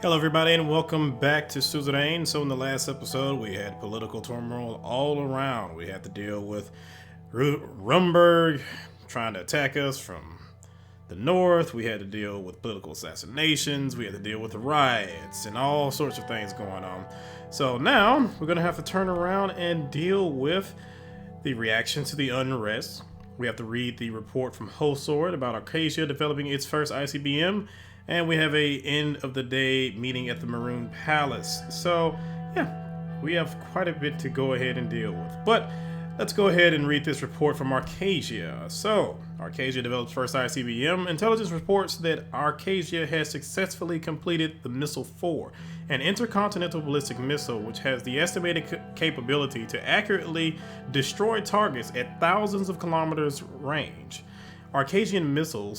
Hello, everybody, and welcome back to Suzerain. So, in the last episode, we had political turmoil all around. We had to deal with Rumberg trying to attack us from the north. We had to deal with political assassinations. We had to deal with the riots and all sorts of things going on. So, now we're going to have to turn around and deal with the reaction to the unrest. We have to read the report from Hosord about Arcasia developing its first ICBM. And we have a end of the day meeting at the Maroon Palace. So, yeah, we have quite a bit to go ahead and deal with. But let's go ahead and read this report from Arcasia. So, Arcasia develops first ICBM. Intelligence reports that Arcasia has successfully completed the Missile 4, an intercontinental ballistic missile which has the estimated capability to accurately destroy targets at thousands of kilometers range. Arcasian missile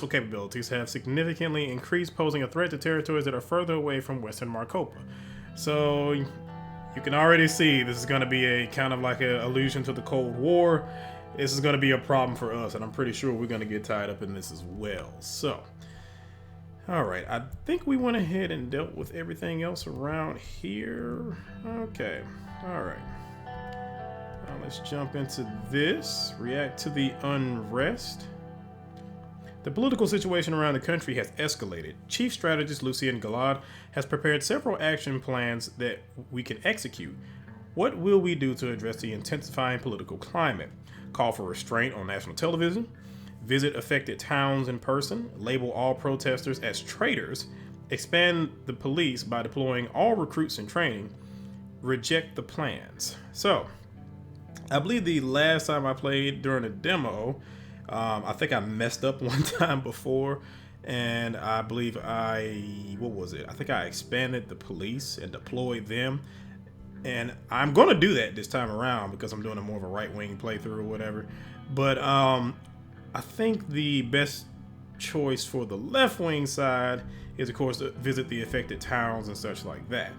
capabilities have significantly increased, posing a threat to territories that are further away from Western Marcopa. So you can already see this is going to be a kind of like an allusion to the Cold War. This is going to be a problem for us, and I'm pretty sure we're going to get tied up in this as well. So, alright, I think we went ahead and dealt with everything else around here. Okay, alright. Now let's jump into this. React to the unrest. The political situation around the country has escalated. Chief strategist Lucien Galad has prepared several action plans that we can execute. What will we do to address the intensifying political climate? Call for restraint on national television, visit affected towns in person, label all protesters as traitors, expand the police by deploying all recruits in training, reject the plans. So, I believe the last time I played during a demo, I think I messed up one time before, and I believe I think I expanded the police and deployed them, and I'm going to do that this time around because I'm doing a more of a right-wing playthrough or whatever. But I think the best choice for the left-wing side is, of course, to visit the affected towns and such like that.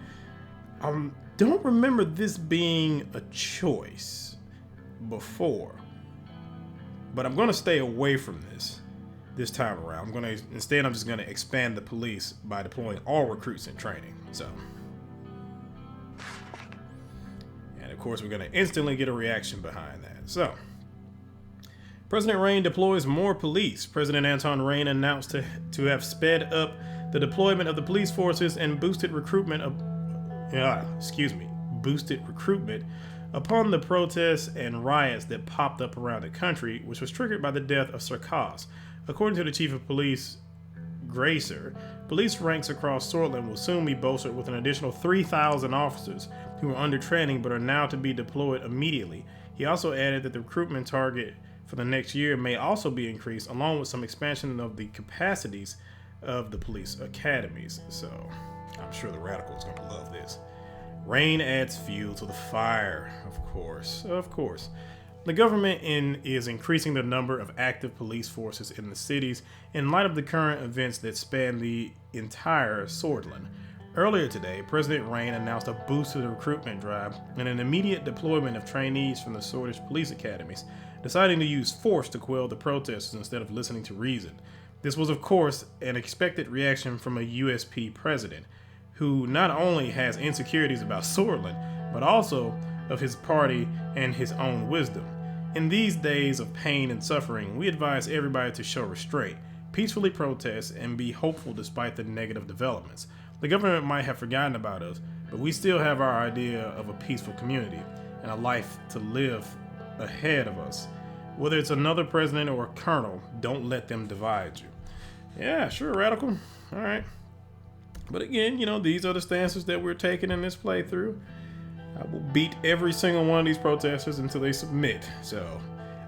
I don't remember this being a choice before. But I'm going to stay away from this time around. I'm just going to expand the police by deploying all recruits in training. So, and of course, we're going to instantly get a reaction behind that. So, President Rain deploys more police. President Anton Rain announced to have sped up the deployment of the police forces and boosted recruitment upon the protests and riots that popped up around the country, which was triggered by the death of Sarkaz. According to the chief of police, Gracer, police ranks across Swortland will soon be bolstered with an additional 3,000 officers who are under training but are now to be deployed immediately. He also added that the recruitment target for the next year may also be increased, along with some expansion of the capacities of the police academies. So, I'm sure the radicals are going to love this. Rain adds fuel to the fire, of course. The government is increasing the number of active police forces in the cities in light of the current events that span the entire Swortland. Earlier today, President Rain announced a boost to the recruitment drive and an immediate deployment of trainees from the Swordish police academies, deciding to use force to quell the protesters instead of listening to reason. This was, of course, an expected reaction from a USP president, who not only has insecurities about Swortland, but also of his party and his own wisdom. In these days of pain and suffering, we advise everybody to show restraint, peacefully protest, and be hopeful despite the negative developments. The government might have forgotten about us, but we still have our idea of a peaceful community and a life to live ahead of us. Whether it's another president or a colonel, don't let them divide you. Yeah, sure, radical. All right. But again, these are the stances that we're taking in this playthrough. I will beat every single one of these protesters until they submit. So,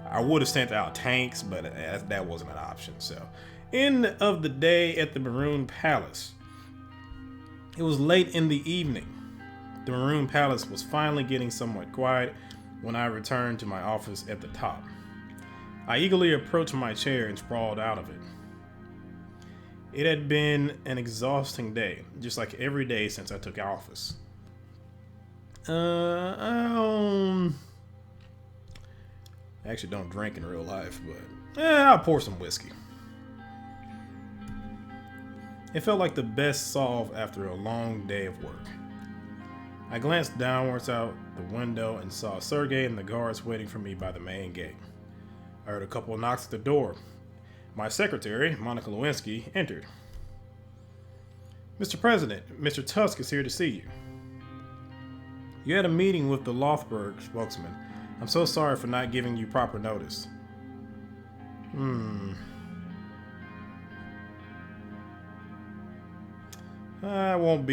I would have sent out tanks, but that wasn't an option. So, end of the day at the Maroon Palace. It was late in the evening. The Maroon Palace was finally getting somewhat quiet when I returned to my office at the top. I eagerly approached my chair and sprawled out of it. It had been an exhausting day, just like every day since I took office. I actually don't drink in real life, but I'll pour some whiskey. It felt like the best solve after a long day of work. I glanced downwards out the window and saw Sergei and the guards waiting for me by the main gate. I heard a couple of knocks at the door. My secretary, Monica Lewinsky, entered. Mr. President, Mr. Tusk is here to see you. You had a meeting with the Lothburg spokesman. I'm so sorry for not giving you proper notice. I won't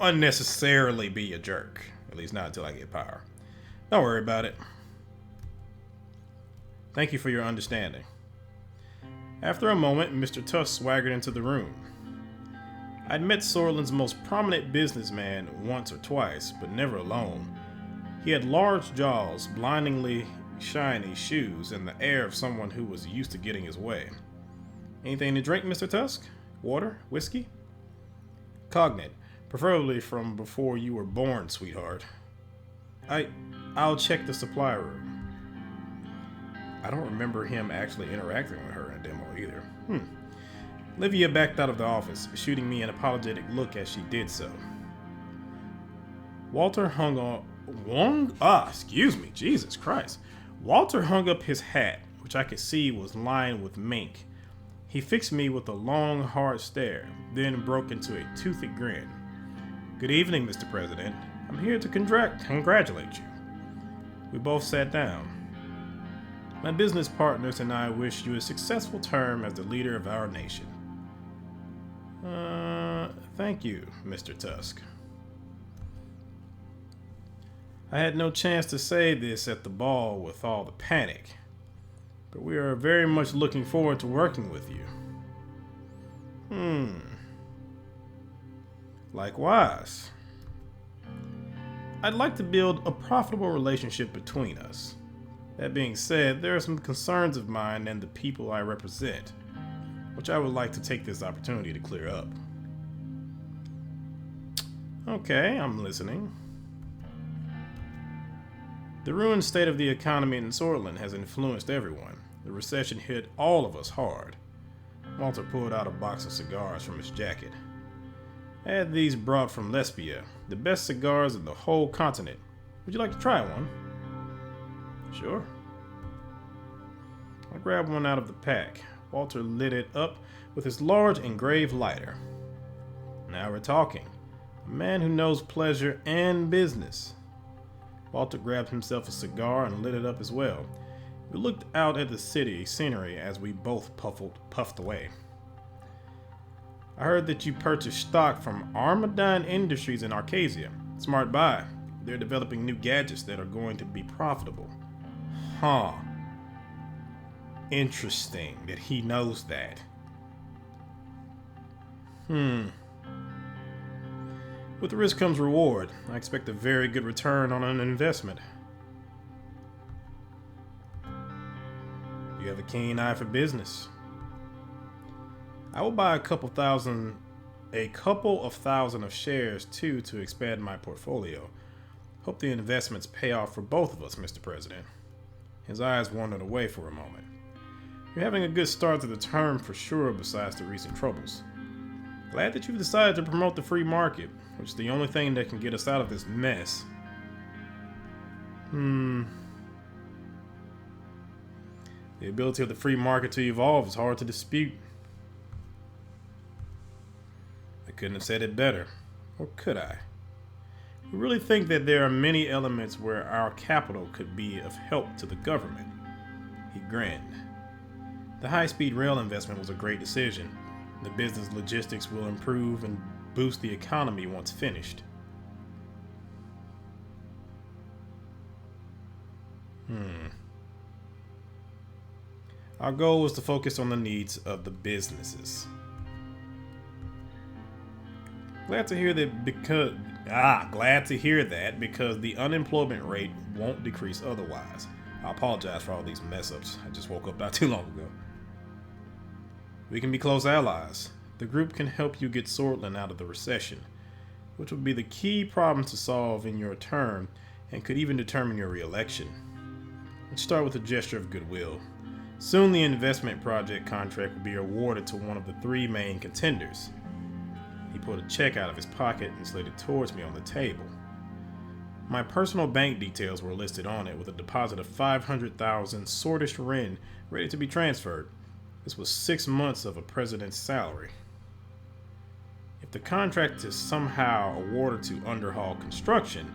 unnecessarily be a jerk. At least not until I get power. Don't worry about it. Thank you for your understanding. After a moment, Mr. Tusk swaggered into the room. I'd met Sorlin's most prominent businessman once or twice, but never alone. He had large jaws, blindingly shiny shoes, and the air of someone who was used to getting his way. Anything to drink, Mr. Tusk? Water? Whiskey? Cognate, preferably from before you were born, sweetheart. I'll check the supply room. I don't remember him actually interacting with her in a demo either. Livia backed out of the office, shooting me an apologetic look as she did so. Walter hung up his hat, which I could see was lined with mink. He fixed me with a long, hard stare, then broke into a toothy grin. Good evening, Mr. President. I'm here to congratulate you. We both sat down. My business partners and I wish you a successful term as the leader of our nation. Thank you, Mr. Tusk. I had no chance to say this at the ball with all the panic, but we are very much looking forward to working with you. Likewise. I'd like to build a profitable relationship between us. That being said, there are some concerns of mine and the people I represent, which I would like to take this opportunity to clear up. Okay, I'm listening. The ruined state of the economy in Sorlin has influenced everyone. The recession hit all of us hard. Walter pulled out a box of cigars from his jacket. I had these brought from Lesbia, the best cigars in the whole continent. Would you like to try one? Sure. I grabbed one out of the pack. Walter lit it up with his large engraved lighter. Now we're talking. A man who knows pleasure and business. Walter grabbed himself a cigar and lit it up as well. We looked out at the city scenery as we both puffed away. I heard that you purchased stock from Armadine Industries in Arcasia. Smart buy. They're developing new gadgets that are going to be profitable. Interesting that he knows that. With risk comes reward. I expect a very good return on an investment. You have a keen eye for business. I will buy a couple of thousand of shares too to expand my portfolio. Hope the investments pay off for both of us, Mr. President. His eyes wandered away for a moment. You're having a good start to the term for sure, besides the recent troubles. Glad that you've decided to promote the free market, which is the only thing that can get us out of this mess. The ability of the free market to evolve is hard to dispute. I couldn't have said it better, or could I? We really think that there are many elements where our capital could be of help to the government. He grinned. The high-speed rail investment was a great decision. The business logistics will improve and boost the economy once finished. Our goal was to focus on the needs of the businesses. Glad to hear that because the unemployment rate won't decrease otherwise. I apologize for all these mess-ups. I just woke up not too long ago. We can be close allies. The group can help you get Sortlin out of the recession, which will be the key problem to solve in your term and could even determine your re-election. Let's start with a gesture of goodwill. Soon the investment project contract would be awarded to one of the three main contenders. He pulled a check out of his pocket and slid it towards me on the table. My personal bank details were listed on it with a deposit of 500,000 Swordished Ren ready to be transferred. This was 6 months of a president's salary. If the contract is somehow awarded to Underhall Construction,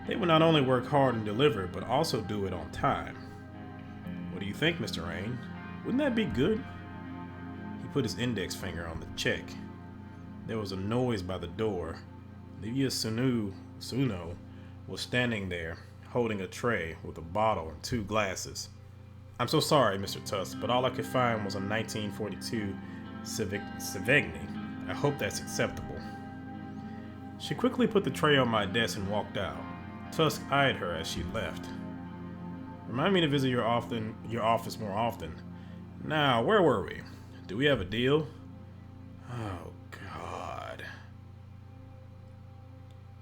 they would not only work hard and deliver, but also do it on time. What do you think, Mr. Rain? Wouldn't that be good? He put his index finger on the check. There was a noise by the door. Livia Suno was standing there, holding a tray with a bottle and 2 glasses. I'm so sorry, Mr. Tusk, but all I could find was a 1942 Savigny. I hope that's acceptable. She quickly put the tray on my desk and walked out. Tusk eyed her as she left. Remind me to visit your office more often. Now, where were we? Do we have a deal? Oh, God.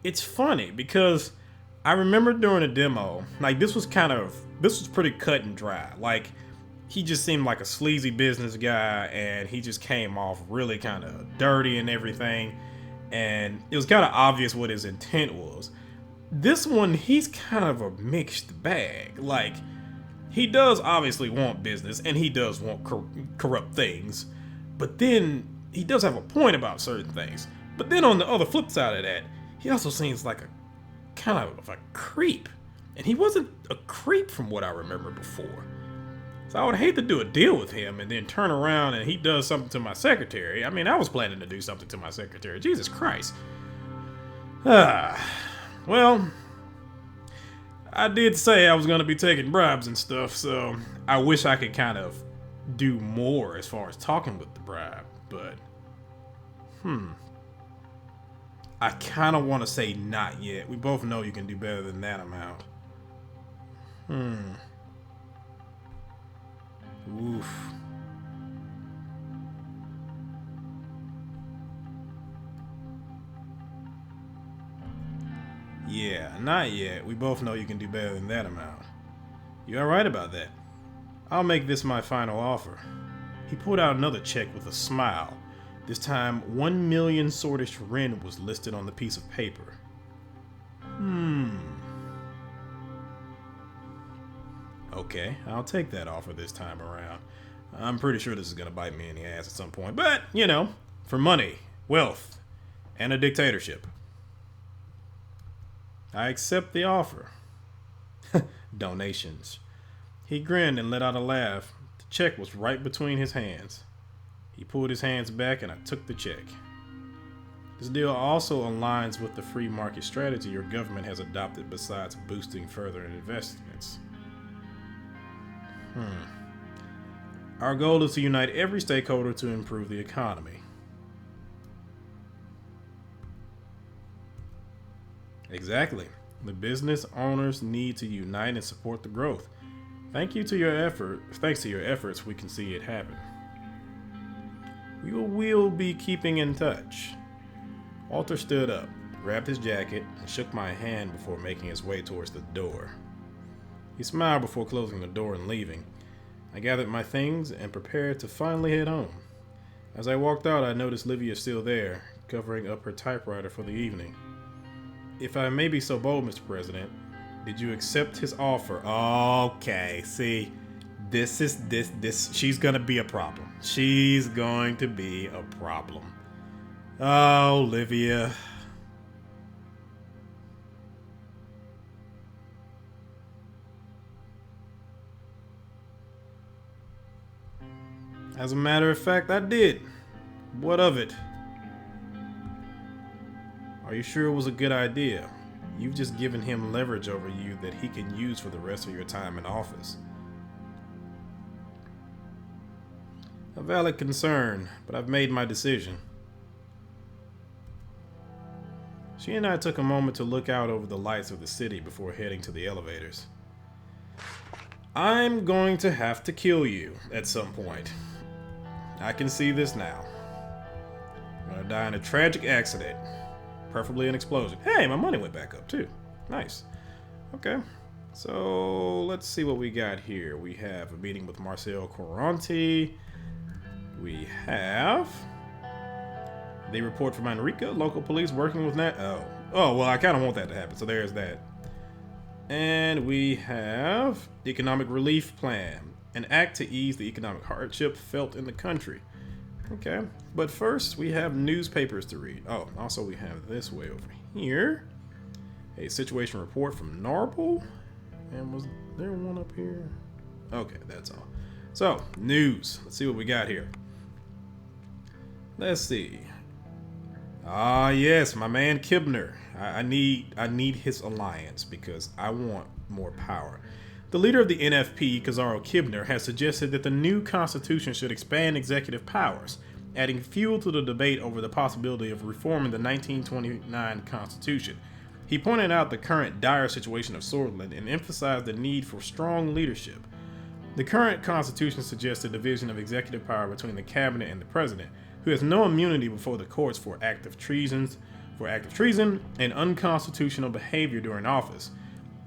It's funny because I remember during the demo, like this was pretty cut and dry. Like he just seemed like a sleazy business guy and he just came off really kind of dirty and everything. And it was kind of obvious what his intent was. This one, he's kind of a mixed bag. Like he does obviously want business and he does want corrupt things. But then he does have a point about certain things. But then on the other flip side of that, he also seems like a kind of a creep. And he wasn't a creep from what I remember before. So I would hate to do a deal with him and then turn around and he does something to my secretary. I mean, I was planning to do something to my secretary. Jesus Christ. Well, I did say I was going to be taking bribes and stuff, so I wish I could kind of do more as far as talking with the bribe, but I kind of want to say not yet. We both know you can do better than that amount. Oof. Yeah, not yet. We both know you can do better than that amount. You're right about that. I'll make this my final offer. He pulled out another check with a smile. This time, 1 million Swordished Ren was listed on the piece of paper. Okay, I'll take that offer this time around. I'm pretty sure this is gonna bite me in the ass at some point, but, you know, for money, wealth, and a dictatorship. I accept the offer. Donations. He grinned and let out a laugh. The check was right between his hands. He pulled his hands back and I took the check. This deal also aligns with the free market strategy your government has adopted besides boosting further investments. Our goal is to unite every stakeholder to improve the economy. Exactly. The business owners need to unite and support the growth. Thanks to your efforts, we can see it happen. We will be keeping in touch. Walter stood up, grabbed his jacket, and shook my hand before making his way towards the door. He smiled before closing the door and leaving. I gathered my things and prepared to finally head home. As I walked out, I noticed Livia still there, covering up her typewriter for the evening. If I may be so bold, Mr. President, did you accept his offer? Okay, see, she's gonna be a problem. She's going to be a problem. Oh, Olivia. As a matter of fact, I did. What of it? Are you sure it was a good idea? You've just given him leverage over you that he can use for the rest of your time in office. A valid concern, but I've made my decision. She and I took a moment to look out over the lights of the city before heading to the elevators. I'm going to have to kill you at some point. I can see this now. I'm gonna die in a tragic accident. Preferably an explosion. Hey, my money went back up too. Nice. Okay. So let's see what we got here. We have a meeting with Marcel Corante. We have the report from Enrica, local police working with well, I kind of want that to happen, so there's that. And we have economic relief plan, an act to ease the economic hardship felt in the country. Okay, but first we have newspapers to read. Oh, also we have this way over here, a situation report from Narble. And was there one up here? Okay, that's all. So, news. Let's see what we got here. Let's see. Ah, yes, my man Kibner. I need his alliance because I want more power. The leader of the NFP, Kazaro Kibner, has suggested that the new constitution should expand executive powers, adding fuel to the debate over the possibility of reforming the 1929 constitution. He pointed out the current dire situation of Swordland and emphasized the need for strong leadership. The current constitution suggests a division of executive power between the cabinet and the president, who has no immunity before the courts for active treason and unconstitutional behavior during office.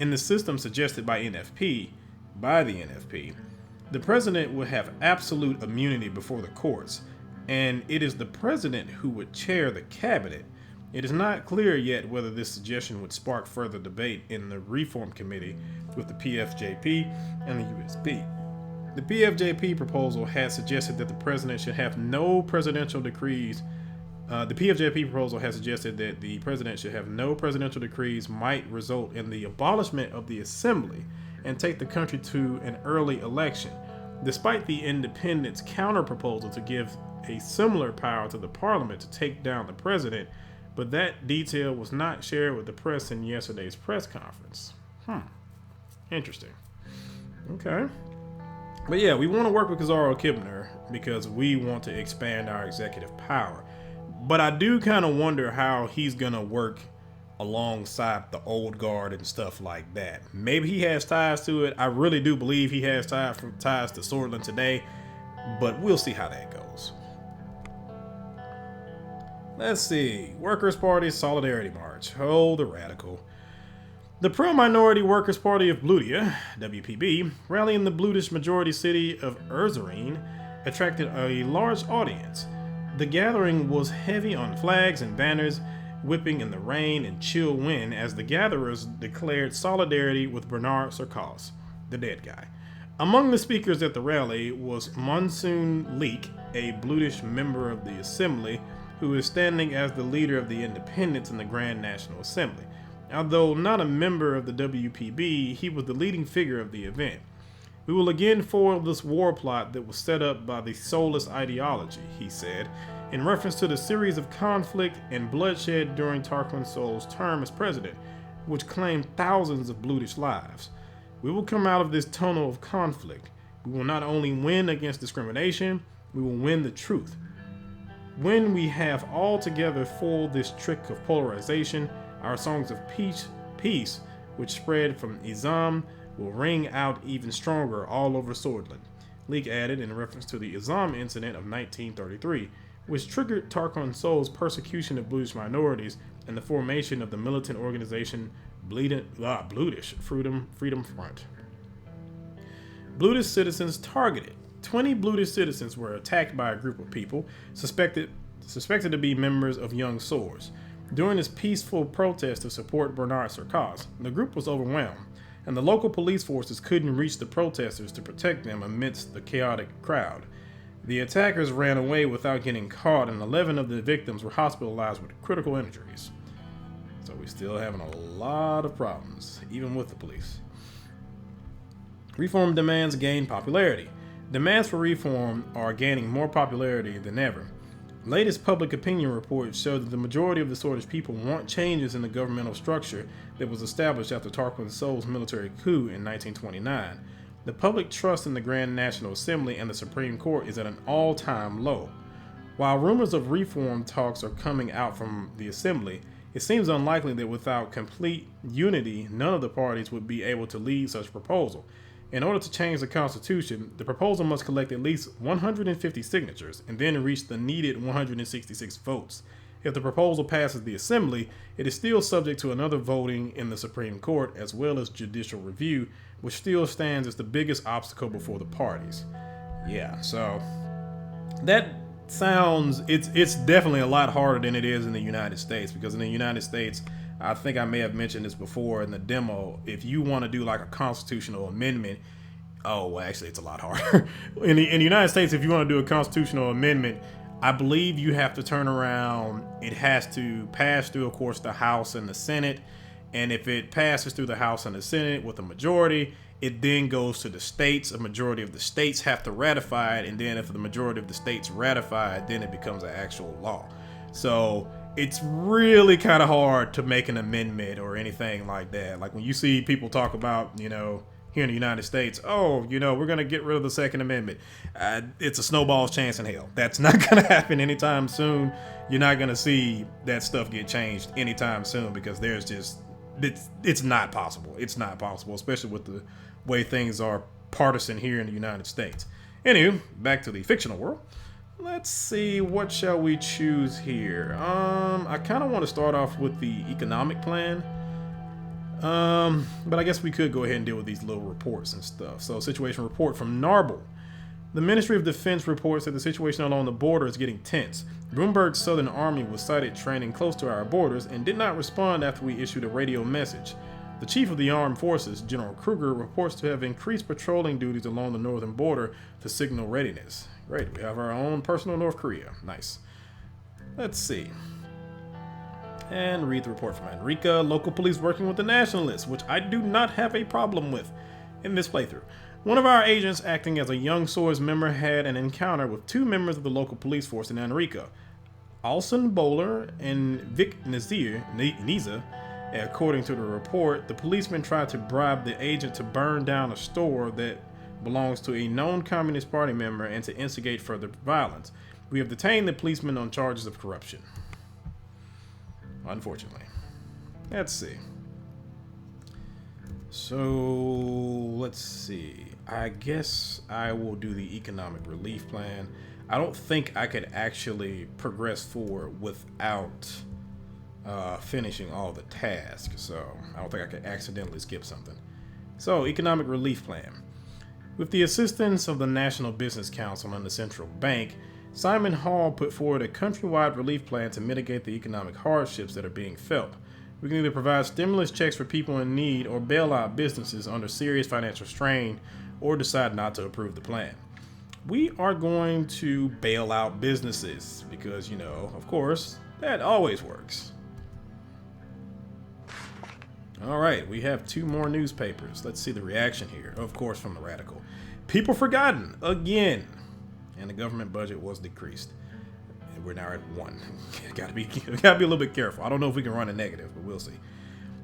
In the system suggested by the NFP, the president would have absolute immunity before the courts, and it is the president who would chair the cabinet. It is not clear yet whether this suggestion would spark further debate in the Reform Committee with the PFJP and the USB. The PFJP proposal had suggested that the president should have no presidential decrees. The PFJP proposal has suggested that the president should have no presidential decrees might result in the abolishment of the assembly and take the country to an early election, despite the independents' counter-proposal to give a similar power to the parliament to take down the president, but that detail was not shared with the press in yesterday's press conference. Interesting. Okay. But yeah, we want to work with Kazaro Kibner because we want to expand our executive power. But I do kind of wonder how he's going to work alongside the old guard and stuff like that. Maybe he has ties to it. I really do believe he has ties to Swordland today, but we'll see how that goes. Let's see. Workers' Party Solidarity March. Oh, the radical. The pro-minority Workers' Party of Bludia, WPB, rally in the Bludish majority city of Suzerain attracted a large audience. The gathering was heavy on flags and banners, whipping in the rain and chill wind as the gatherers declared solidarity with Bernard Sarkozy, the dead guy. Among the speakers at the rally was Monsoon Leek, a Bludish member of the Assembly, who is standing as the leader of the independents in the Grand National Assembly. Although not a member of the WPB, he was the leading figure of the event. We will again foil this war plot that was set up by the soulless ideology, he said, in reference to the series of conflict and bloodshed during Tarquin Sol's term as president, which claimed thousands of Bludish lives. We will come out of this tunnel of conflict. We will not only win against discrimination, we will win the truth. When we have all together foiled this trick of polarization, our songs of peace, which spread from Izam, will ring out even stronger all over Swordland, Leek added in reference to the Izam incident of 1933, which triggered Tarquin Sol's persecution of Bludish minorities and the formation of the militant organization Bludish Freedom Front. Bludish citizens targeted. 20 Bludish citizens were attacked by a group of people suspected to be members of Young Swords. During this peaceful protest to support Bernard Sarkozy, the group was overwhelmed, and the local police forces couldn't reach the protesters to protect them amidst the chaotic crowd. The attackers ran away without getting caught, and 11 of the victims were hospitalized with critical injuries. So we're still having a lot of problems, even with the police. Reform demands gain popularity. Demands for reform are gaining more popularity than ever. Latest public opinion reports show that the majority of the Swedish people want changes in the governmental structure that was established after Tarquin Sol's military coup in 1929. The public trust in the Grand National Assembly and the Supreme Court is at an all-time low. While rumors of reform talks are coming out from the Assembly, it seems unlikely that without complete unity, none of the parties would be able to lead such a proposal. In order to change the Constitution, the proposal must collect at least 150 signatures and then reach the needed 166 votes. If the proposal passes the Assembly, it is still subject to another voting in the Supreme Court as well as judicial review, which still stands as the biggest obstacle before the parties. Yeah, so that sounds, it's definitely a lot harder than it is in the United States, because in the United States, I think I may have mentioned this before in the demo, if you want to do like a constitutional amendment, oh, well, actually, it's a lot harder. In the United States, if you want to do a constitutional amendment, I believe you have to turn around. It has to pass through, of course, the House and the Senate. And if it passes through the House and the Senate with a majority, it then goes to the states. A majority of the states have to ratify it. And then if the majority of the states ratify it, then it becomes an actual law. So it's really kind of hard to make an amendment or anything like that. Like when you see people talk about, here in the United States, we're going to get rid of the Second Amendment. It's a snowball's chance in hell. That's not going to happen anytime soon. You're not going to see that stuff get changed anytime soon, because it's not possible. It's not possible, especially with the way things are partisan here in the United States. Anywho, back to the fictional world. Let's see, what shall we choose here? I kind of want to start off with the economic plan. But I guess we could go ahead and deal with these little reports and stuff. So, situation report from Narble. The Ministry of Defense reports that the situation along the border is getting tense. Bloomberg's Southern Army was sighted training close to our borders and did not respond after we issued a radio message. The Chief of the Armed Forces, General Kruger, reports to have increased patrolling duties along the northern border to signal readiness. Great, we have our own personal North Korea. Nice. Let's see. And read the report from Enrica. Local police working with the nationalists, which I do not have a problem with in this playthrough. One of our agents, acting as a Young Swords member, had an encounter with two members of the local police force in Enrica, Alson Bowler and Vic Niza. According to the report, the policeman tried to bribe the agent to burn down a store that belongs to a known Communist Party member and to instigate further violence. We have detained the policeman on charges of corruption. Unfortunately. Let's see. So, let's see. I guess I will do the economic relief plan. I don't think I could actually progress forward without finishing all the tasks. So, I don't think I could accidentally skip something. So, economic relief plan. With the assistance of the National Business Council and the Central Bank, Simon Hall put forward a countrywide relief plan to mitigate the economic hardships that are being felt. We can either provide stimulus checks for people in need or bail out businesses under serious financial strain, or decide not to approve the plan. We are going to bail out businesses because, of course, that always works. All right, we have two more newspapers. Let's see the reaction here, of course, from the Radical. People forgotten again. And the government budget was decreased. And we're now at 1. gotta be a little bit careful. I don't know if we can run a negative, but we'll see.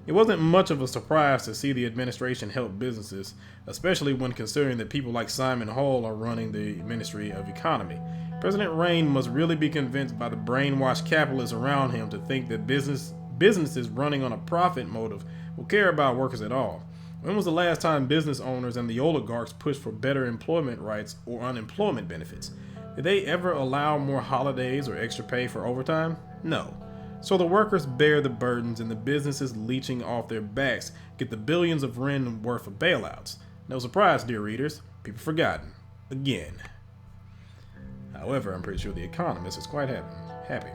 It wasn't much of a surprise to see the administration help businesses, especially when considering that people like Simon Hall are running the Ministry of Economy. President Rain must really be convinced by the brainwashed capitalists around him to think that businesses running on a profit motive will care about workers at all. When was the last time business owners and the oligarchs pushed for better employment rights or unemployment benefits? Did they ever allow more holidays or extra pay for overtime? No. So the workers bear the burdens and the businesses leeching off their backs get the billions of rand worth of bailouts. No surprise, dear readers, people forgotten. Again. However, I'm pretty sure The Economist is quite happy.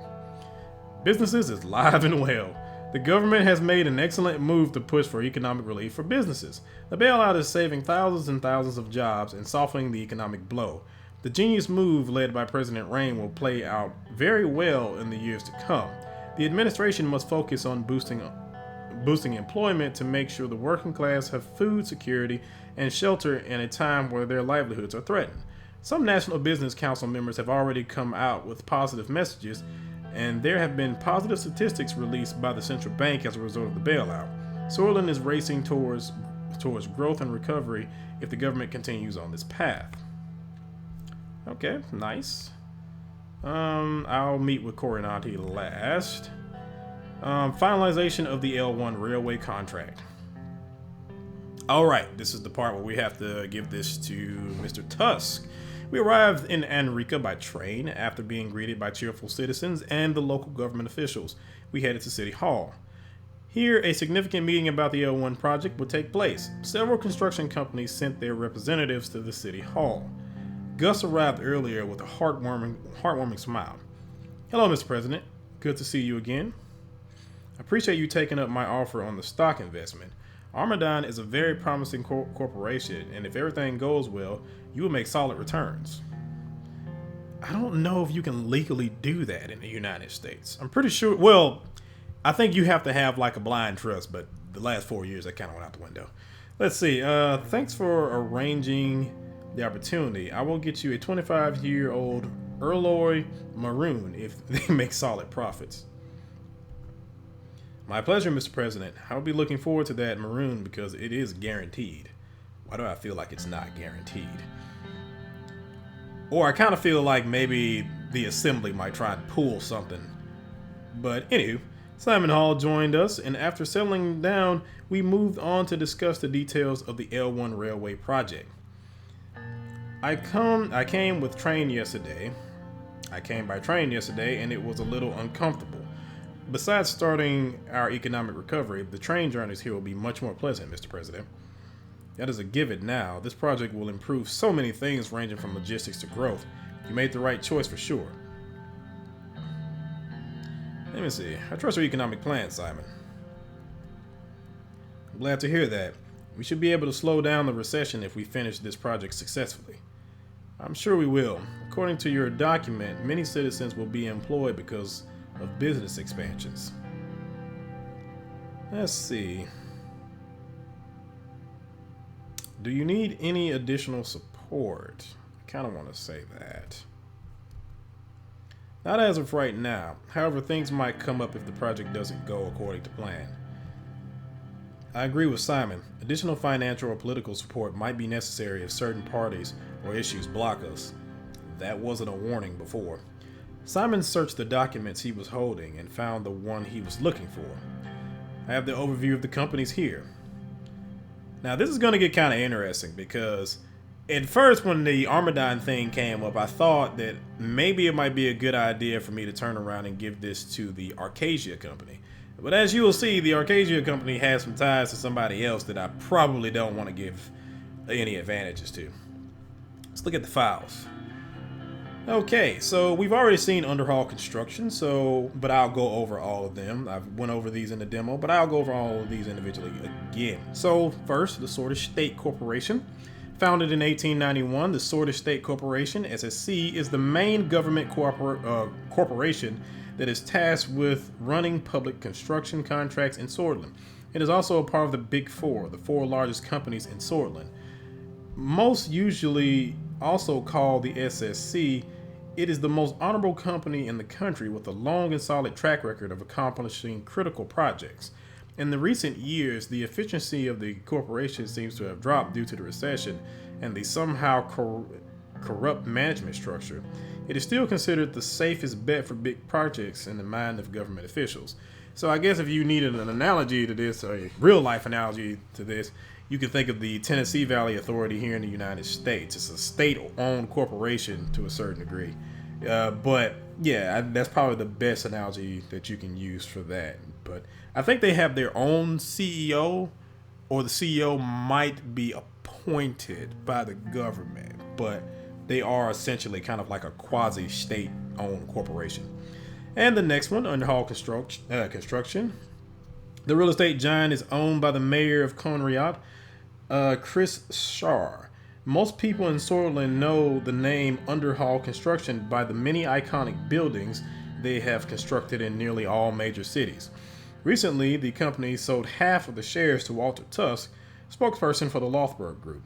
Businesses is live and well. The government has made an excellent move to push for economic relief for businesses. The bailout is saving thousands and thousands of jobs and softening the economic blow. The genius move led by President Rain will play out very well in the years to come. The administration must focus on boosting employment to make sure the working class have food security and shelter in a time where their livelihoods are threatened. Some National Business Council members have already come out with positive messages, and there have been positive statistics released by the central bank as a result of the bailout. Switzerland is racing towards growth and recovery if the government continues on this path. Okay, nice. I'll meet with Corante last. Finalization of the L1 railway contract. Alright, this is the part where we have to give this to Mr. Tusk. We arrived in Anrica by train. After being greeted by cheerful citizens and the local government officials, we headed to City Hall. Here, a significant meeting about the L1 project would take place. Several construction companies sent their representatives to the City Hall. Gus arrived earlier with a heartwarming smile. "Hello, Mr. President. Good to see you again. I appreciate you taking up my offer on the stock investment. Armadine is a very promising corporation, and if everything goes well, you will make solid returns." I don't know if you can legally do that in the United States. I'm pretty sure, well, I think you have to have like a blind trust, but the last 4 years that kind of went out the window. Let's see. Thanks for arranging the opportunity. I will get you a 25-year-old Earloy Maroon if they make solid profits. My pleasure, Mr. President. I'll be looking forward to that Maroon because it is guaranteed. Why do I feel like it's not guaranteed? Or I kind of feel like maybe the assembly might try and pull something. But anywho, Simon Hall joined us, and after settling down, we moved on to discuss the details of the L1 railway project. I came by train yesterday, and it was a little uncomfortable. Besides starting our economic recovery, the train journeys here will be much more pleasant, Mr. President. That is a give it now. This project will improve so many things ranging from logistics to growth. You made the right choice for sure. Let me see. I trust your economic plan, Simon. I'm glad to hear that. We should be able to slow down the recession if we finish this project successfully. I'm sure we will. According to your document, many citizens will be employed because of business expansions. Let's see. Do you need any additional support? I kind of want to say that. Not as of right now. However, things might come up if the project doesn't go according to plan. I agree with Simon. Additional financial or political support might be necessary if certain parties or issues block us. That wasn't a warning before. Simon searched the documents he was holding and found the one he was looking for. I have the overview of the companies here. Now this is going to get kind of interesting because at first when the Armadine thing came up, I thought that maybe it might be a good idea for me to turn around and give this to the Arcasia company. But as you will see, the Arcasia company has some ties to somebody else that I probably don't want to give any advantages to. Let's look at the files. Okay, so we've already seen underhaul construction, but I'll go over all of them. I've went over these in the demo, but I'll go over all of these individually again. So first, the Swordfish State Corporation. Founded in 1891, the Swordfish State Corporation, SSC, is the main government corporation that is tasked with running public construction contracts in Swordland. It is also a part of the Big Four, the four largest companies in Swordland. Most usually also called the SSC, it is the most honorable company in the country with a long and solid track record of accomplishing critical projects. In the recent years, the efficiency of the corporation seems to have dropped due to the recession and the somehow corrupt management structure. It is still considered the safest bet for big projects in the mind of government officials. So I guess if you needed an analogy to this, or a real life analogy to this, you can think of the Tennessee Valley Authority here in the United States. It's a state-owned corporation to a certain degree. But yeah, that's probably the best analogy that you can use for that. But I think they have their own CEO, or the CEO might be appointed by the government, but they are essentially kind of like a quasi-state-owned corporation. And the next one, Underhaul Construction. The real estate giant is owned by the mayor of Conriat, Chris Shar. Most people in Swordland know the name Underhaul Construction by the many iconic buildings they have constructed in nearly all major cities. Recently, the company sold half of the shares to Walter Tusk, spokesperson for the Lothbrok Group.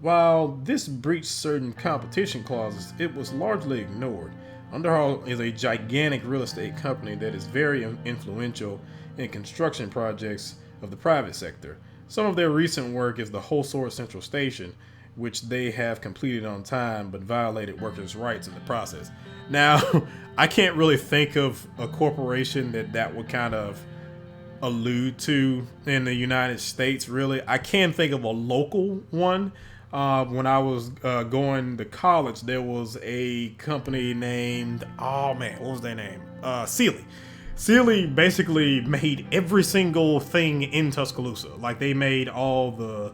While this breached certain competition clauses, it was largely ignored. Underhaul is a gigantic real estate company that is very influential in construction projects of the private sector. Some of their recent work is the Whole Sword Central Station, which they have completed on time but violated workers' rights in the process. Now, I can't really think of a corporation that would kind of allude to in the United States, really. I can think of a local one. When I was going to college, there was a company named, oh man, what was their name? Sealy. Sealy basically made every single thing in Tuscaloosa. Like they made all the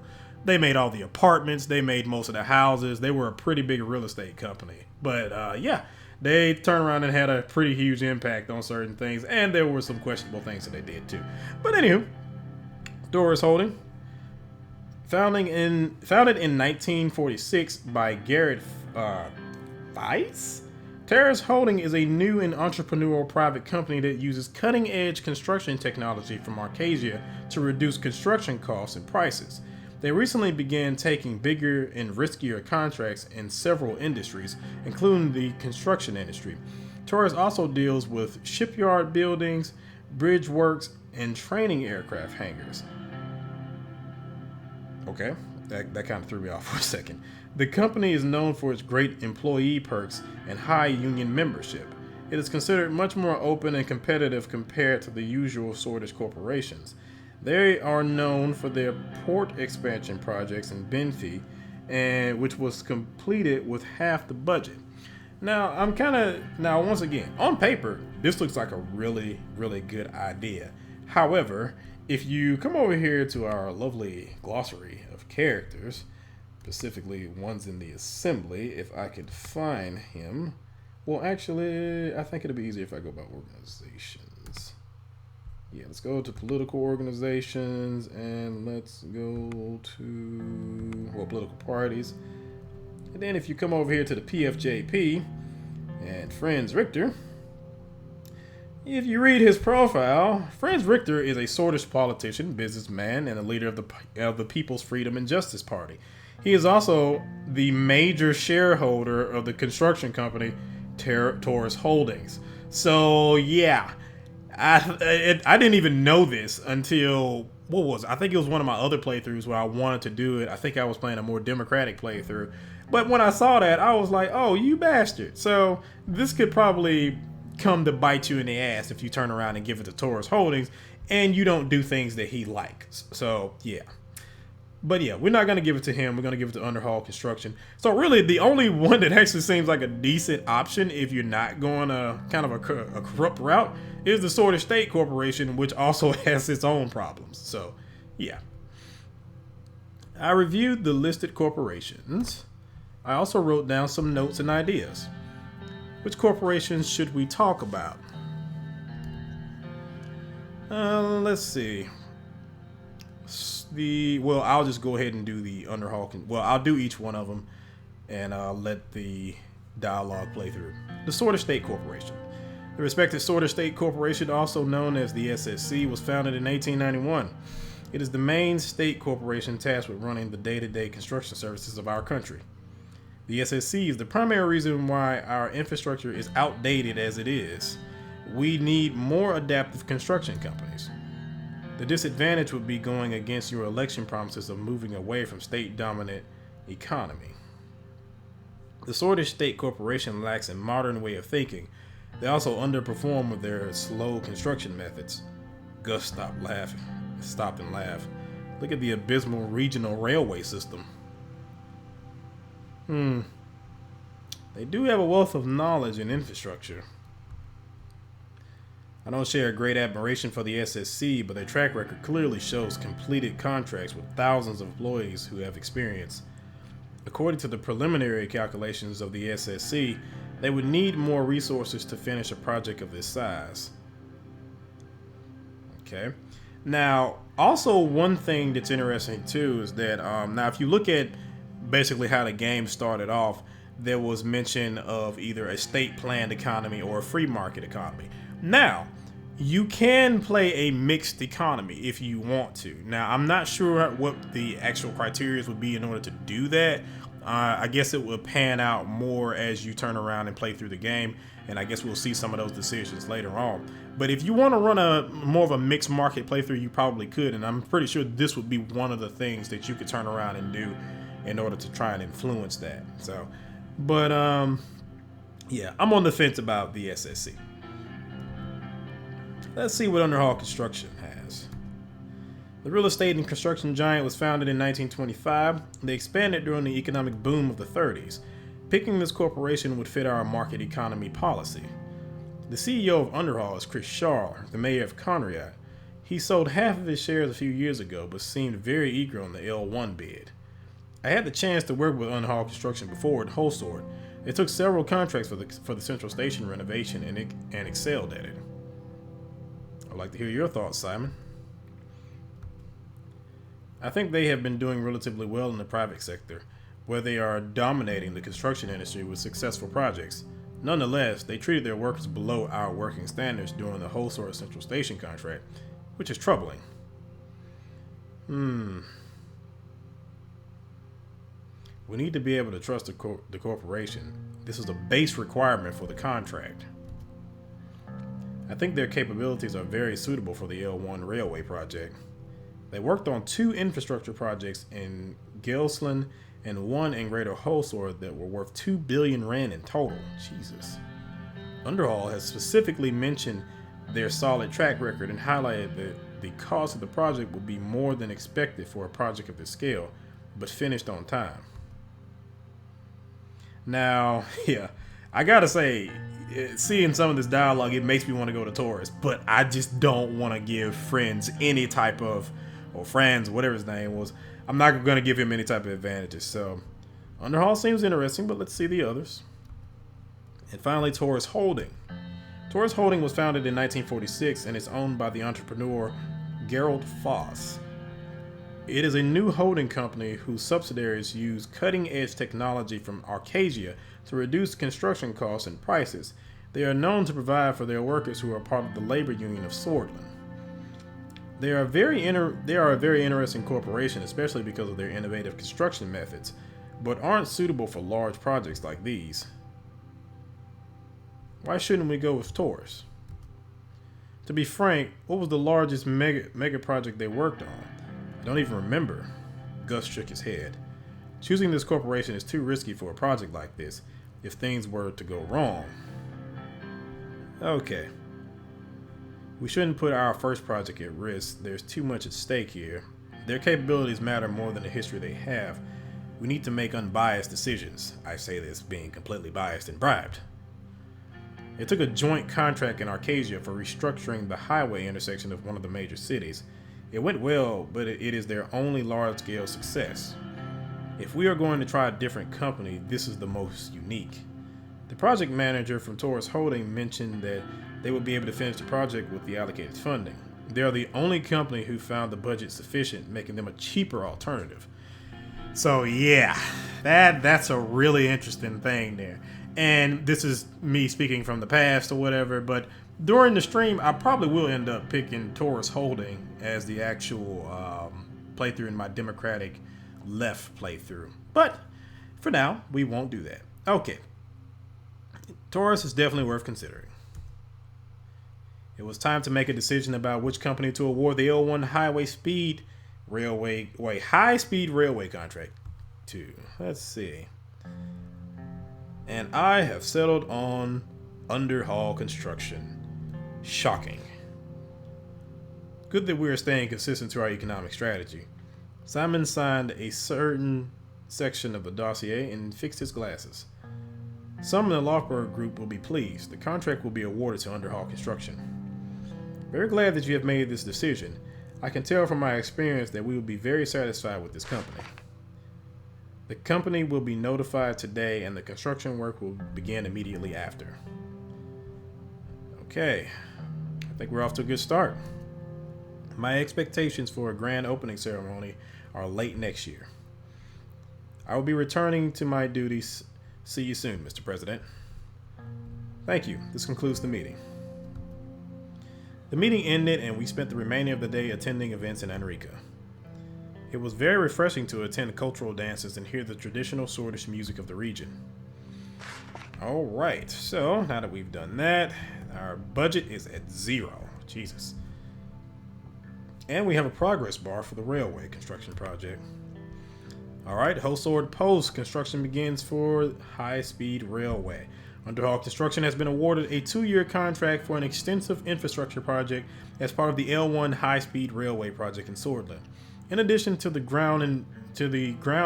apartments, they made most of the houses. They were a pretty big real estate company. But yeah, they turned around and had a pretty huge impact on certain things, and there were some questionable things that they did too. But anywho, Doris Holding, founded in 1946 by Garrett Weiss. Terrace Holding is a new and entrepreneurial private company that uses cutting-edge construction technology from Arcasia to reduce construction costs and prices. They recently began taking bigger and riskier contracts in several industries, including the construction industry. Taurus also deals with shipyard buildings, bridge works, and training aircraft hangars. Okay, that kind of threw me off for a second. The company is known for its great employee perks and high union membership. It is considered much more open and competitive compared to the usual Swordfish corporations. They are known for their port expansion projects in Benfey, which was completed with half the budget. Now, once again, on paper, this looks like a really, really good idea. However, if you come over here to our lovely glossary of characters, specifically ones in the assembly, if I could find him. Well, actually, I think it'd be easier if I go by organizations. Yeah, let's go to political organizations and let's go to, political parties. And then if you come over here to the PFJP and Franz Richter, if you read his profile, Franz Richter is a Swordfish politician, businessman, and a leader of the People's Freedom and Justice Party. He is also the major shareholder of the construction company Taurus Holdings. So yeah, I didn't even know this until I think it was one of my other playthroughs where I wanted to do it. I think I was playing a more democratic playthrough, but when I saw that, I was like, "Oh, you bastard!" So this could probably come to bite you in the ass if you turn around and give it to Taurus Holdings and you don't do things that he likes. So yeah. But yeah, we're not going to give it to him. We're going to give it to Underhall Construction. So really, the only one that actually seems like a decent option if you're not going a kind of a corrupt route is the Swordfish State Corporation, which also has its own problems. So yeah. I reviewed the listed corporations. I also wrote down some notes and ideas. Which corporations should we talk about? Let's see. I'll just go ahead and do the Underhall. I'll do each one of them, and I'll let the dialogue play through. The Swordfish State Corporation. The respected Swordfish State Corporation, also known as the SSC, was founded in 1891. It is the main state corporation tasked with running the day-to-day construction services of our country. The SSC is the primary reason why our infrastructure is outdated as it is. We need more adaptive construction companies. The disadvantage would be going against your election promises of moving away from state-dominant economy. The Swordfish State Corporation lacks a modern way of thinking. They also underperform with their slow construction methods. Gus stopped and laughed. Look at the abysmal regional railway system. They do have a wealth of knowledge and infrastructure. I don't share a great admiration for the SSC, but their track record clearly shows completed contracts with thousands of employees who have experience. According to the preliminary calculations of the SSC, they would need more resources to finish a project of this size. Okay. Now, also one thing that's interesting too is that now if you look at basically how the game started off, there was mention of either a state-planned economy or a free market economy. Now, you can play a mixed economy if you want to. Now, I'm not sure what the actual criteria would be in order to do that. I guess it will pan out more as you turn around and play through the game, and I guess we'll see some of those decisions later on. But if you want to run a more of a mixed market playthrough, you probably could, and I'm pretty sure this would be one of the things that you could turn around and do in order to try and influence that. So, but yeah, I'm on the fence about the SSC. Let's see what Underhall Construction has. The real estate and construction giant was founded in 1925. They expanded during the economic boom of the 30s. Picking this corporation would fit our market economy policy. The CEO of Underhall is Chris Shaw, the mayor of Conrad. He sold half of his shares a few years ago, but seemed very eager on the L1 bid. I had the chance to work with Underhall Construction before at Holsword. It took several contracts for the Central Station renovation and excelled at it. I'd like to hear your thoughts, Simon. I think they have been doing relatively well in the private sector, where they are dominating the construction industry with successful projects. Nonetheless, they treated their workers below our working standards during the Holsword Central Station contract, which is troubling. We need to be able to trust the corporation. This is a base requirement for the contract. I think their capabilities are very suitable for the L1 railway project. They worked on 2 infrastructure projects in Gelsland and 1 in Greater Holsword that were worth 2 billion rand in total. Jesus. Underhall has specifically mentioned their solid track record and highlighted that the cost of the project will be more than expected for a project of this scale, but finished on time. Now, yeah, I gotta say, seeing some of this dialogue, it makes me want to go to Taurus, but I just don't want to give Friends any type of, or Franz, whatever his name was, I'm not going to give him any type of advantages. So, Underhall seems interesting, but let's see the others. And finally, Taurus Holding. Taurus Holding was founded in 1946 and is owned by the entrepreneur Gerald Foss. It is a new holding company whose subsidiaries use cutting-edge technology from Arcasian to reduce construction costs and prices. They are known to provide for their workers who are part of the labor union of Swordland. They are a very interesting corporation, especially because of their innovative construction methods, but aren't suitable for large projects like these. Why shouldn't we go with Taurus? To be frank, what was the largest mega project they worked on? I don't even remember. Gus shook his head. Choosing this corporation is too risky for a project like this if things were to go wrong. Okay. We shouldn't put our first project at risk. There's too much at stake here. Their capabilities matter more than the history they have. We need to make unbiased decisions. I say this being completely biased and bribed. It took a joint contract in Arcasia for restructuring the highway intersection of one of the major cities. It went well, but it is their only large-scale success. If we are going to try a different company, this is the most unique. The project manager from Taurus Holding mentioned that they would be able to finish the project with the allocated funding. They are the only company who found the budget sufficient, making them a cheaper alternative. So yeah, that's a really interesting thing there. And this is me speaking from the past or whatever, but during the stream, I probably will end up picking Taurus Holding as the actual playthrough in my Democratic left playthrough. But for now, we won't do that. Okay. Taurus is definitely worth considering. It was time to make a decision about which company to award the L1 high-speed railway contract to. Let's see. And I have settled on Underhall Construction. Shocking. Good that we are staying consistent to our economic strategy. Simon signed a certain section of the dossier and fixed his glasses. Some in the Lochberg group will be pleased. The contract will be awarded to Underhall Construction. Very glad that you have made this decision. I can tell from my experience that we will be very satisfied with this company. The company will be notified today and the construction work will begin immediately after. Okay. I think we're off to a good start. My expectations for a grand opening ceremony are late next year. I will be returning to my duties. See you soon, Mr. President. Thank you. This concludes the meeting. The meeting ended and we spent the remainder of the day attending events in Anrika. It was very refreshing to attend cultural dances and hear the traditional Swordish music of the region. Alright, so now that we've done that, our budget is at 0. Jesus. And we have a progress bar for the railway construction project. Alright, Holsword Post construction begins for high-speed railway. Underhaul Construction has been awarded a 2-year contract for an extensive infrastructure project as part of the L1 high-speed railway project in Swordland. In addition to the ground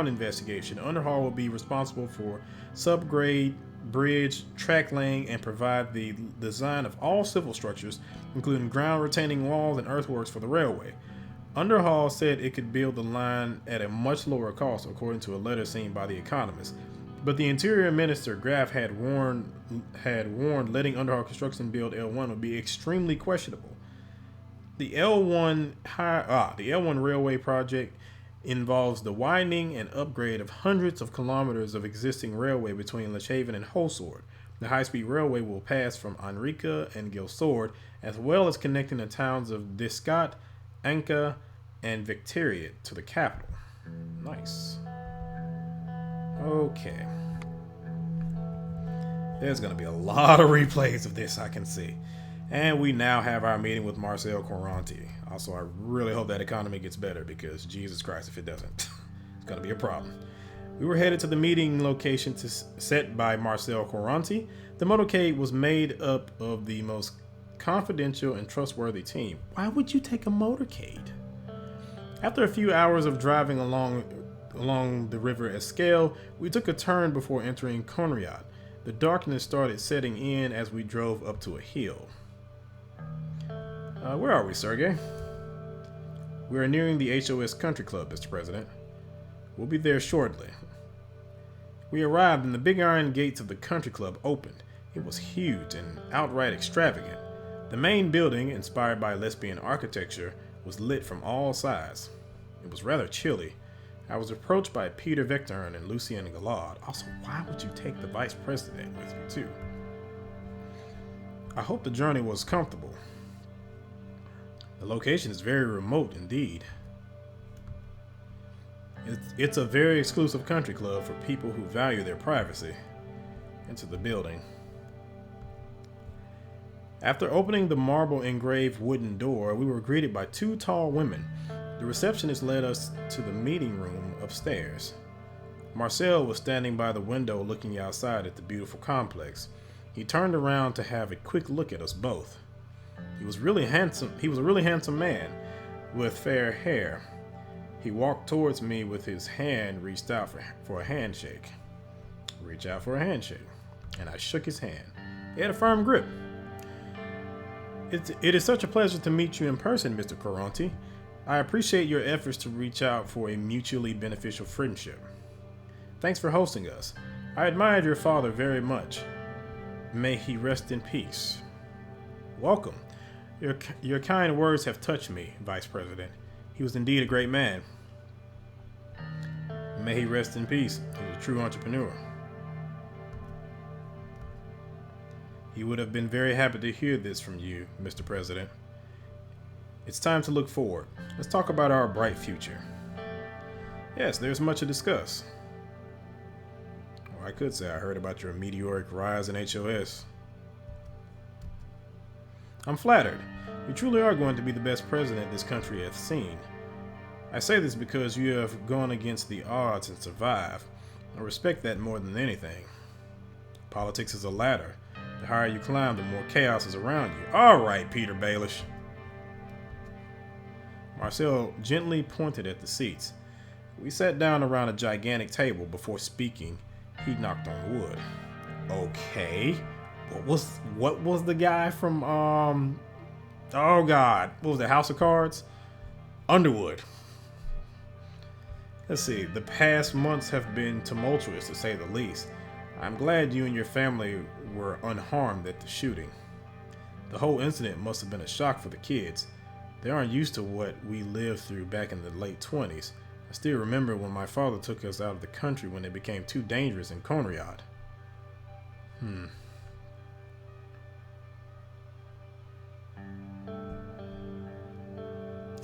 investigation, Underhaul will be responsible for subgrade, bridge, track laying, and provide the design of all civil structures, including ground retaining walls and earthworks for the railway. Underhaul said it could build the line at a much lower cost, according to a letter seen by The Economist. But the Interior Minister Graff had warned letting Underhaul Construction build L1 would be extremely questionable. The L1 railway project involves the widening and upgrade of hundreds of kilometers of existing railway between Lechaven and Holsword. The high-speed railway will pass from Enrica and Gilsord, as well as connecting the towns of Discot, Anka, and Victoriat to the capital. Nice. Okay. There's going to be a lot of replays of this, I can see. And we now have our meeting with Marcel Corante. Also, I really hope that economy gets better, because Jesus Christ, if it doesn't, it's going to be a problem. We were headed to the meeting location set by Marcel Corante. The motorcade was made up of the most confidential and trustworthy team. Why would you take a motorcade? After a few hours of driving along the river Escale, we took a turn before entering Conriad. The darkness started setting in as we drove up to a hill. Where are we, Sergey? We are nearing the HOS Country Club, Mr. President. We'll be there shortly. We arrived and the big iron gates of the country club opened. It was huge and outright extravagant. The main building, inspired by lesbian architecture, was lit from all sides. It was rather chilly. I was approached by Peter Vectorn and Lucien Gallard. Also, why would you take the vice president with you, too? I hope the journey was comfortable. The location is very remote indeed. It's a very exclusive country club for people who value their privacy. Into the building. After opening the marble-engraved wooden door, we were greeted by 2 tall women. The receptionist led us to the meeting room upstairs. Marcel was standing by the window looking outside at the beautiful complex. He turned around to have a quick look at us both. He was a really handsome man with fair hair. He walked towards me with his hand reached out for a handshake. Reach out for a handshake. And I shook his hand. He had a firm grip. It is such a pleasure to meet you in person, Mr. Corante. I appreciate your efforts to reach out for a mutually beneficial friendship. Thanks for hosting us. I admired your father very much. May he rest in peace. Welcome. Your kind words have touched me, Vice President. He was indeed a great man. May he rest in peace. He was a true entrepreneur. He would have been very happy to hear this from you, Mr. President. It's time to look forward. Let's talk about our bright future. Yes, there's much to discuss. Or I could say I heard about your meteoric rise in HOS. I'm flattered. You truly are going to be the best president this country hath seen. I say this because you have gone against the odds and survived. I respect that more than anything. Politics is a ladder. The higher you climb, the more chaos is around you. All right, Peter Baelish. Marcel gently pointed at the seats. We sat down around a gigantic table. Before speaking, he knocked on wood. Okay. What was the guy from oh god, what was the House of Cards? Underwood. Let's see, the past months have been tumultuous to say the least. I'm glad you and your family were unharmed at the shooting. The whole incident must have been a shock for the kids. They aren't used to what we lived through back in the late 20s. I still remember when my father took us out of the country when it became too dangerous in Conriad.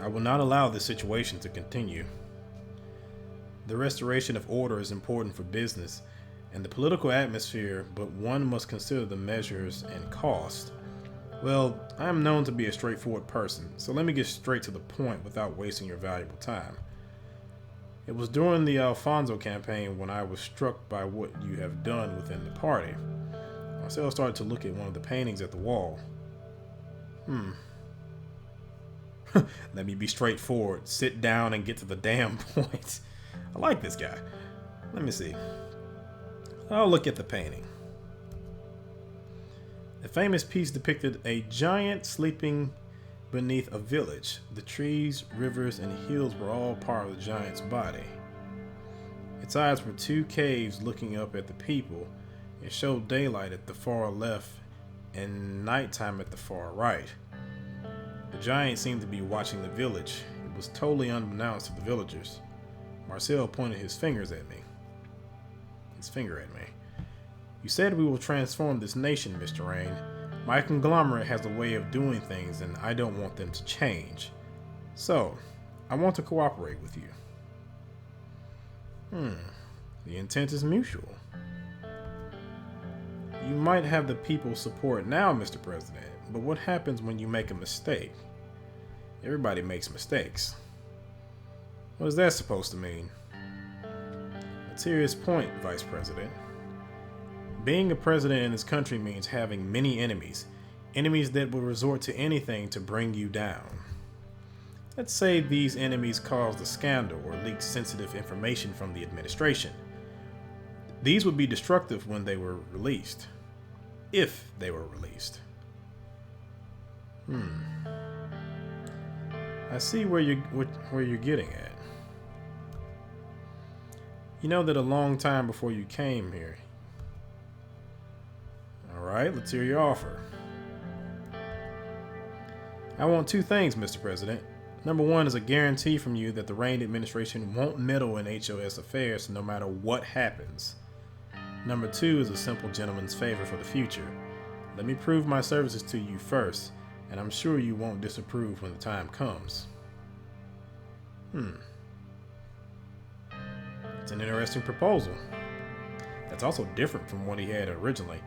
I will not allow this situation to continue. The restoration of order is important for business and the political atmosphere, but one must consider the measures and cost. Well, I am known to be a straightforward person, so let me get straight to the point without wasting your valuable time. It was during the Alfonso campaign when I was struck by what you have done within the party. Marcel started to look at one of the paintings at the wall. Let me be straightforward. Sit down and get to the damn point. I like this guy. Let me see. I'll look at the painting. The famous piece depicted a giant sleeping beneath a village. The trees, rivers, and hills were all part of the giant's body. Its eyes were two caves looking up at the people. It showed daylight at the far left and nighttime at the far right. The giant seemed to be watching the village. It was totally unbeknownst to the villagers. Marcel pointed his finger at me. You said we will transform this nation, Mr. Rain. My conglomerate has a way of doing things, and I don't want them to change. So, I want to cooperate with you. The intent is mutual. You might have the people's support now, Mr. President, but what happens when you make a mistake? Everybody makes mistakes. What is that supposed to mean? A serious point, Vice President. Being a president in this country means having many enemies. Enemies that will resort to anything to bring you down. Let's say these enemies caused a scandal or leaked sensitive information from the administration. These would be destructive when they were released. If they were released. I see where you're getting at. You know that a long time before you came here. Alright, let's hear your offer. I want two things, Mr. President. Number one is a guarantee from you that the Rain administration won't meddle in HOS affairs no matter what happens. Number two is a simple gentleman's favor for the future. Let me prove my services to you first, and I'm sure you won't disapprove when the time comes. It's an interesting proposal. That's also different from what he had originally.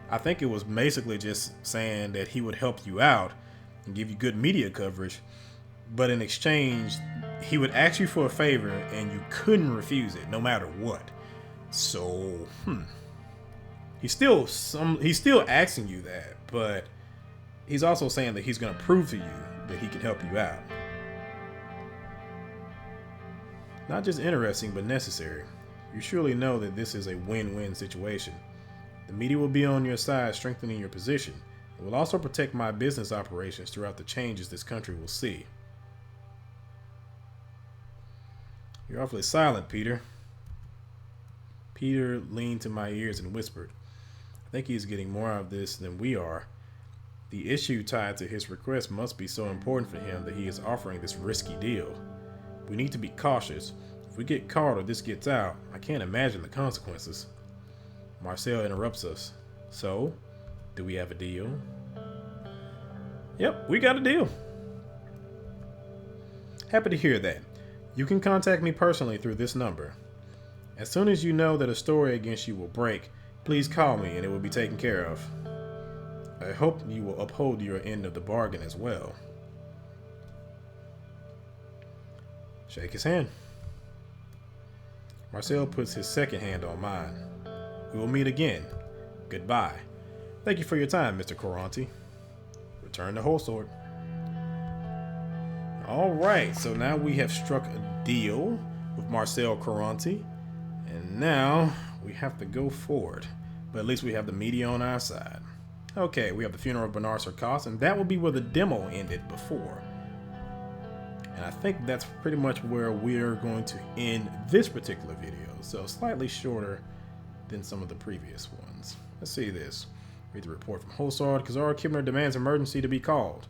I think it was basically just saying that he would help you out and give you good media coverage, but in exchange, he would ask you for a favor and you couldn't refuse it, no matter what. So, he's still asking you that, but he's also saying that he's going to prove to you that he can help you out. Not just interesting, but necessary. You surely know that this is a win-win situation. The media will be on your side, strengthening your position. It will also protect my business operations throughout the changes this country will see. You're awfully silent, Peter. Peter leaned to my ears and whispered, I think he's getting more out of this than we are. The issue tied to his request must be so important for him that he is offering this risky deal. We need to be cautious. If we get caught or this gets out, I can't imagine the consequences. Marcel interrupts us. So, do we have a deal? Yep, we got a deal. Happy to hear that. You can contact me personally through this number. As soon as you know that a story against you will break, please call me and it will be taken care of. I hope you will uphold your end of the bargain as well. Shake his hand. Marcel puts his second hand on mine. We will meet again. Goodbye. Thank you for your time, Mr. Corante. Return the whole sword. Alright, so now we have struck a deal with Marcel Corante. And now we have to go forward. But at least we have the media on our side. Okay, we have the funeral of Bernard Sarkos, and that will be where the demo ended before. And I think that's pretty much where we're going to end this particular video. So slightly shorter than some of the previous ones. Let's see this. Read the report from Hosard. Kazaro Kibner demands emergency to be called.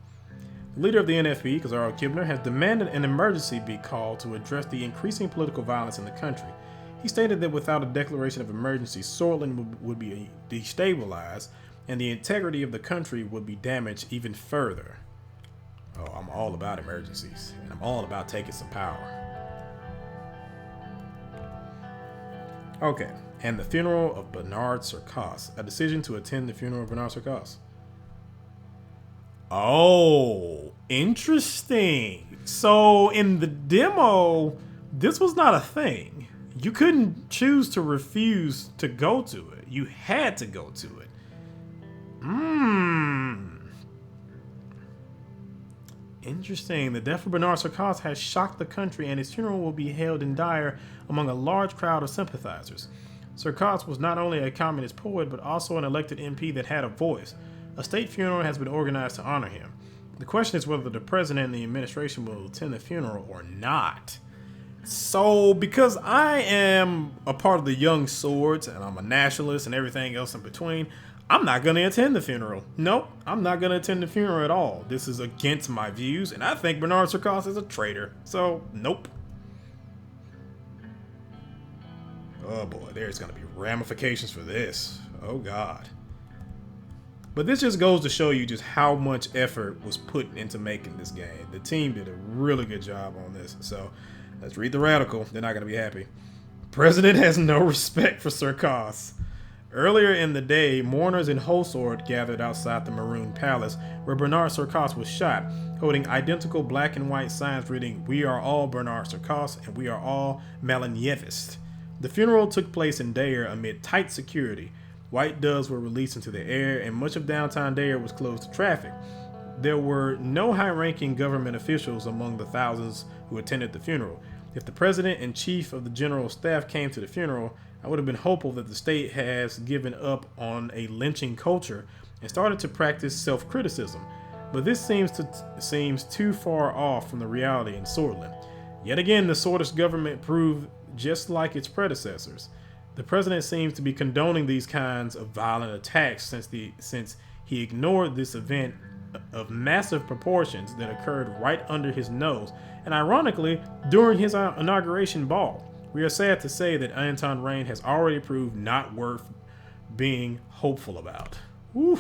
The leader of the NFP, Kazaro Kibner, has demanded an emergency be called to address the increasing political violence in the country. He stated that without a declaration of emergency, Sortland would be destabilized and the integrity of the country would be damaged even further. Oh, I'm all about emergencies, and I'm all about taking some power. Okay, and the funeral of Bernard Sarkos. A decision to attend the funeral of Bernard Sarkos. Oh, interesting. So in the demo, this was not a thing. You couldn't choose to refuse to go to it. You had to go to it. Interesting. The death of Bernard Sarcos has shocked the country, and his funeral will be held in Dyer among a large crowd of sympathizers. Sarcos was not only a communist poet, but also an elected MP that had a voice. A state funeral has been organized to honor him. The question is whether the president and the administration will attend the funeral or not. So, because I am a part of the Young Swords, and I'm a nationalist and everything else in between, I'm not going to attend the funeral. Nope, I'm not going to attend the funeral at all. This is against my views, and I think Bernard Sarcos is a traitor. So, nope. Oh boy, there's going to be ramifications for this. Oh God. But this just goes to show you just how much effort was put into making this game. The team did a really good job on this. So let's read the radical. They're not going to be happy. President has no respect for Sarcos. Earlier in the day, mourners in Holsword gathered outside the Maroon Palace, where Bernard Sarcos was shot, holding identical black and white signs reading, "We are all Bernard Sarcos and we are all Malinyevists." The funeral took place in Dyer amid tight security. White doves were released into the air, and much of downtown Dyer was closed to traffic. There were no high-ranking government officials among the thousands who attended the funeral. If the president and chief of the general staff came to the funeral, I would have been hopeful that the state has given up on a lynching culture and started to practice self-criticism. But this seems too far off from the reality in Swordland. Yet again, the Swordist government proved just like its predecessors. The president seems to be condoning these kinds of violent attacks since he ignored this event of massive proportions that occurred right under his nose, and ironically, during his inauguration ball. We are sad to say that Anton Reign has already proved not worth being hopeful about. Woo!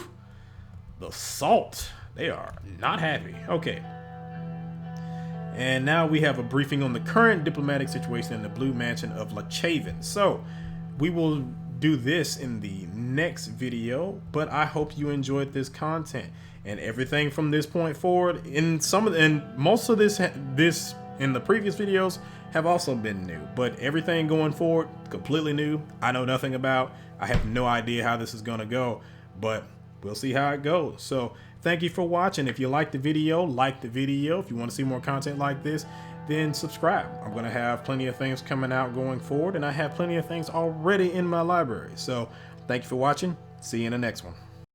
The Salt. They are not happy. Okay. And now we have a briefing on the current diplomatic situation in the Blue Mansion of Lochaven. So, we will do this in the next video, but I hope you enjoyed this content and everything from this point forward. Most of this in the previous videos have also been new, but everything going forward completely new. I know nothing about. I have no idea how this is going to go, but we'll see how it goes. So thank you for watching. If you liked the video, like the video. If you want to see more content like this, then subscribe. I'm going to have plenty of things coming out going forward, and I have plenty of things already in my library. So thank you for watching. See you in the next one.